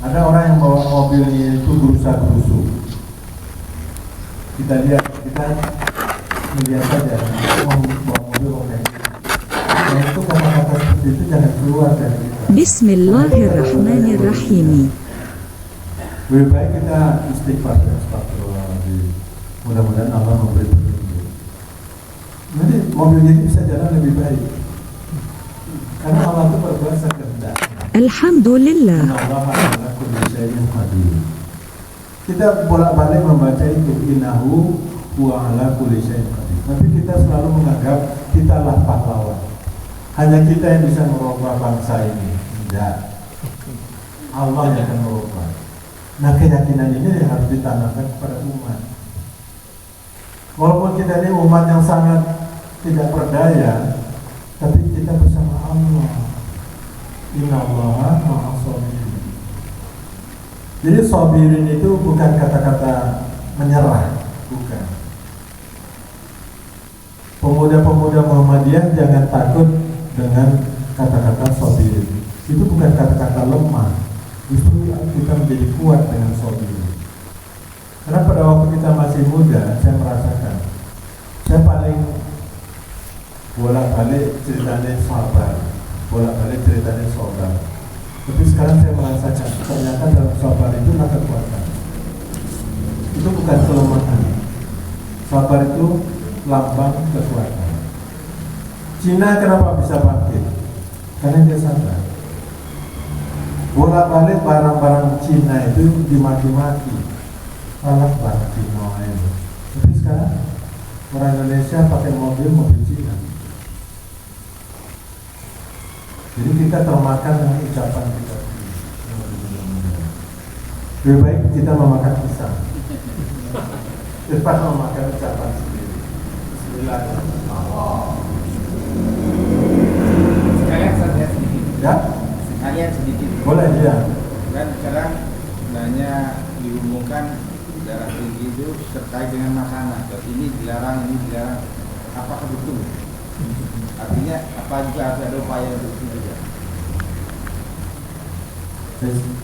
Ada orang yang bawa mobilnya itu gerusa-gerusu. Kita lihat, kita melihat saja bawa mobil kayak gitu. Nah itu kata-kata seperti itu jangan keluar dari kita. Bismillahirrahmanirrahim. Lebih baik kita istighfar dan astagfirullahaladzim. Mudah-mudahan Allah memberi petunjuk. Nanti mobilnya itu bisa jalan lebih baik. Karena Allah itu berbuat sekehendak. Alhamdulillah. Allah ala kulli syai'in qadir. Kita bolak-balik membaca itu innahu huwa ala kulli syai'in qadir. Tapi kita selalu menganggap kitalah pahlawan. Hanya kita yang bisa merubah bangsa ini. Tidak. Allah yang akan merubah. Nah keyakinan ini yang harus ditanamkan kepada umat. Walaupun kita ini umat yang sangat tidak berdaya, tapi kita bersama Allah. Innallaha ma'as-sabirin. Jadi sabirin itu bukan kata-kata menyerah, bukan. Pemuda-pemuda Muhammadiyah jangan takut dengan kata-kata sabirin. Itu bukan kata-kata lemah. Justru kita menjadi kuat dengan sabirin. Karena pada waktu kita masih muda, saya merasakan saya paling bolak-balik ceritanya sabar, bolak-balik ceritanya sabar. Tapi sekarang saya merasakan ternyata dalam sabar itu ada kekuatan. Itu bukan kelemahan. Sabar itu lambang kekuatan. Cina kenapa bisa bangkit? Karena dia sabar. Bolak-balik barang-barang Cina itu dimaki-maki. Alah barang Cina itu. Tapi sekarang orang Indonesia pakai mobil Cina. Jadi kita termakan dengan ucapan kita. Lebih baik kita memakan pisang daripada memakan ucapan sendiri. Bismillahirrahmanirrahim. Sekalian saya sedikit. Ya. Boleh ya. Kan sekarang sebenarnya dihubungkan darah tinggi itu terkait dengan makanan. Jadi ini dilarang, ini dilarang. Apakah betul? Artinya apa juga harus ada upaya untuk itu juga?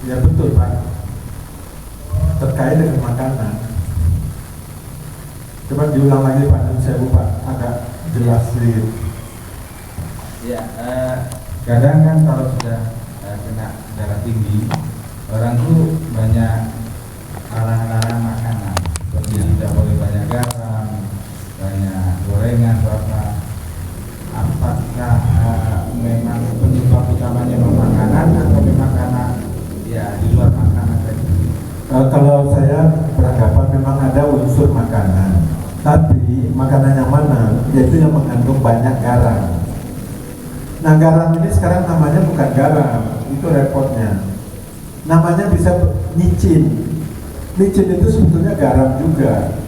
Ya betul Pak. Terkait dengan makanan. Coba diulang lagi Pak, saya lupa agak jelas sedikit. Ya, kadang kan kalau sudah kena darah tinggi, orang tuh banyak larang-larang makanan, seperti tidak boleh banyak garam, banyak gorengan, apa. Apakah memang penyebab utamanya makanan atau memang karena ya di luar makanan tadi? Kalau saya beranggapan memang ada unsur makanan, tapi makanan yang mana? Yaitu yang mengandung banyak garam. Nah garam ini sekarang namanya bukan garam, itu repotnya. Namanya bisa micin. Micin itu sebetulnya garam juga.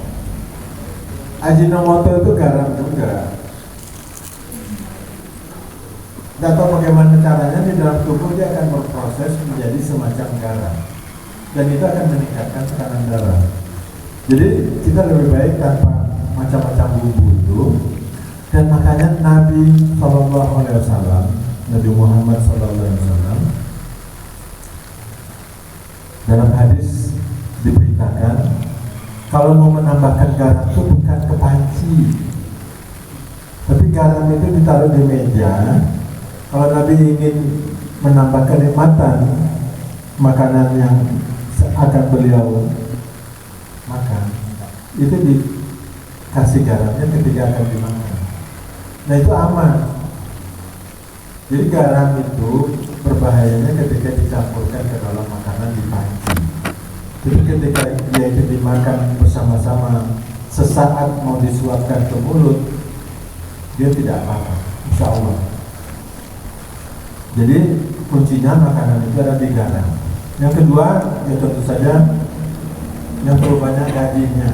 Ajinomoto itu garam juga. Tidak tahu bagaimana caranya di dalam tubuh dia akan berproses menjadi semacam garam. Dan itu akan meningkatkan tekanan darah. Jadi kita lebih baik tanpa macam-macam bumbu itu. Dan makanya Nabi SAW, Nabi Muhammad SAW dalam hadis diberitakan kalau mau menambahkan garam itu bukan ke panci, tapi garam itu ditaruh di meja. Kalau Nabi ingin menambah kenikmatan makanan yang akan beliau makan, itu dikasih garamnya ketika akan dimakan. Nah itu aman. Jadi garam itu berbahayanya ketika dicampurkan ke dalam makanan di panci. Jadi ketika dia itu dimakan bersama-sama, sesaat mau disuapkan ke mulut, dia tidak apa-apa, insya Allah. Jadi kuncinya makanan itu ada di garam. Yang kedua, ya tentu saja yang perlu banyak gajinya.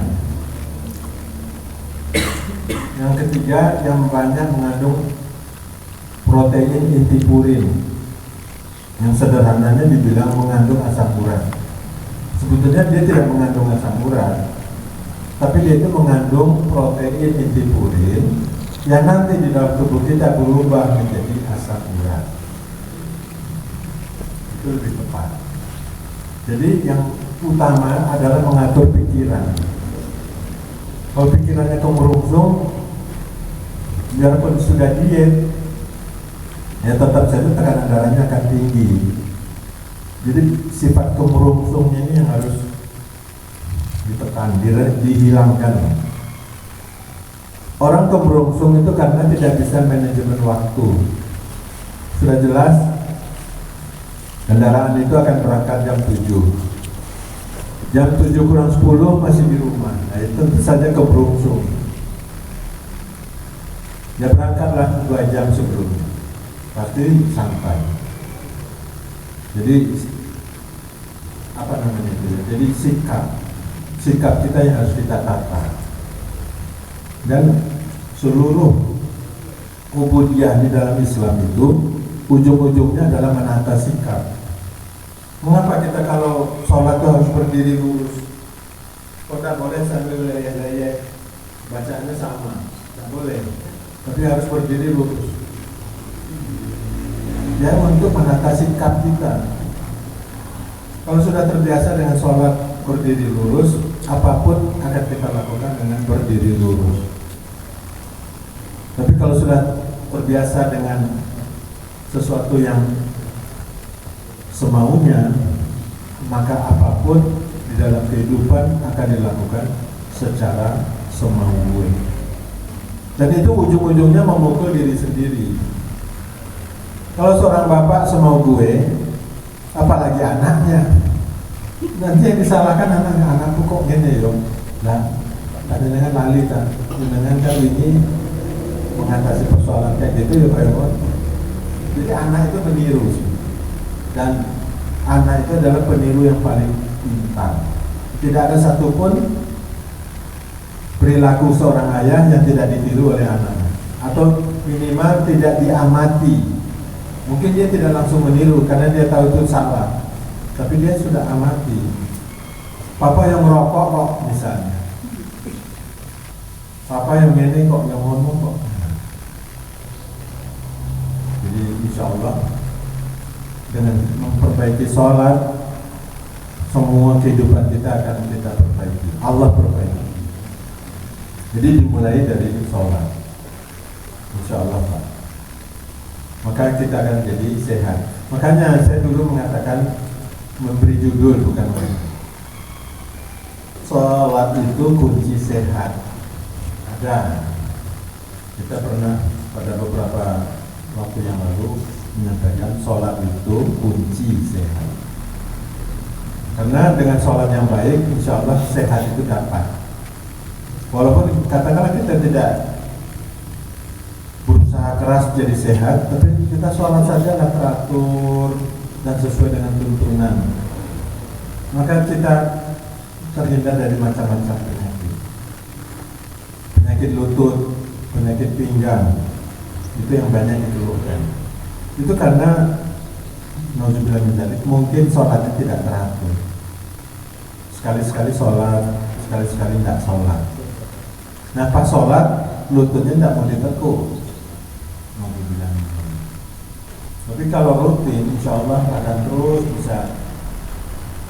Yang ketiga, yang banyak mengandung protein inti purin, yang sederhananya dibilang mengandung asam urat. Sebetulnya dia tidak mengandung asam urat, tapi dia itu mengandung protein inti purin yang nanti di dalam tubuh kita berubah menjadi asam urat. Itu lebih tepat. Jadi yang utama adalah mengatur pikiran. Kalau pikirannya kemerungsung, biarpun sudah diet, ya tetap saja tekanan darahnya akan tinggi. Jadi sifat kemerungsungnya ini yang harus ditekan, dihilangkan. Orang kemerungsung itu karena tidak bisa manajemen waktu. Sudah jelas, kendaraan itu akan berangkat jam 7. Jam 7 kurang 10 masih di rumah. Nah itu tentu saja kemerungsung. Ya berangkatlah 2 jam sebelum, pasti sampai. Jadi apa namanya itu? Jadi sikap kita yang harus kita tata. Dan seluruh ubudiyah di dalam Islam itu ujung-ujungnya adalah menata sikap. Mengapa kita kalau sholat itu harus berdiri lurus? Kok tak boleh sambil leyeh-leyeh? Bacaannya sama, tak boleh. Tapi harus berdiri lurus. Ya untuk menata sikap kita. Kalau sudah terbiasa dengan sholat berdiri lurus, apapun akan kita lakukan dengan berdiri lurus. Tapi kalau sudah terbiasa dengan sesuatu yang semaunya, maka apapun di dalam kehidupan akan dilakukan secara semau. Dan itu ujung-ujungnya memukul diri sendiri. Kalau seorang bapak semau gue, apalagi anaknya, nanti yang disalahkan anakku kok gini yo. Nah, dengan lali kan, dengan kali ini mengatasi persoalan kayak gitu ya Pak Yomon. Jadi anak itu meniru. Dan anak itu adalah peniru yang paling pintar. Tidak ada satupun perilaku seorang ayah yang tidak ditiru oleh anaknya, atau minimal tidak diamati. Mungkin dia tidak langsung meniru karena dia tahu itu salah, tapi dia sudah amati. Papa yang merokok kok misalnya, papa yang ini kok, yang ngomong kok. Jadi insya Allah dengan memperbaiki sholat, semua kehidupan kita akan kita perbaiki. Allah perbaiki. Jadi dimulai dari sholat, insya Allah Pak. Maka kita akan jadi sehat. Makanya saya dulu mengatakan, memberi judul bukan main. Sholat itu kunci sehat. Ada. Kita pernah pada beberapa waktu yang lalu menyampaikan sholat itu kunci sehat. Karena dengan sholat yang baik, insya Allah sehat itu dapat. Walaupun katakanlah kita tidak berusaha keras jadi sehat, tapi kita sholat saja lah teratur dan sesuai dengan tuntunan, maka kita terhindar dari macam-macam penyakit. Penyakit lutut, penyakit pinggang, itu yang banyak dikeluhkan. Itu karena nauzubillah min dzalik, mungkin sholatnya tidak teratur. Sekali-sekali sholat, sekali-sekali tidak sholat. Nah pas sholat, lututnya tidak mau ditekuk. Nauzubillah min dzalik. Tapi kalau rutin, insya Allah akan terus bisa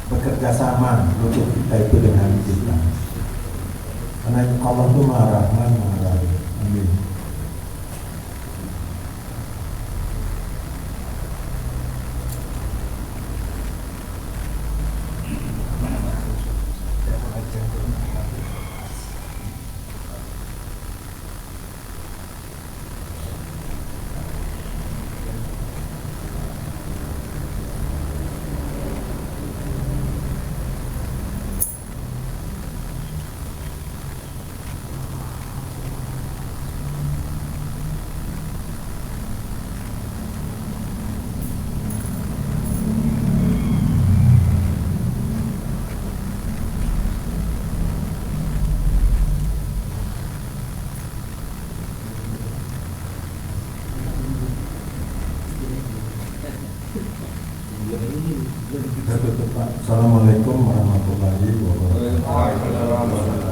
bekerja sama lutut kita itu dengan kita. Karena Allah itu Maha Rahman, Maha Rahim. Amin. Assalamualaikum warahmatullahi wabarakatuh. Alhamdulillah.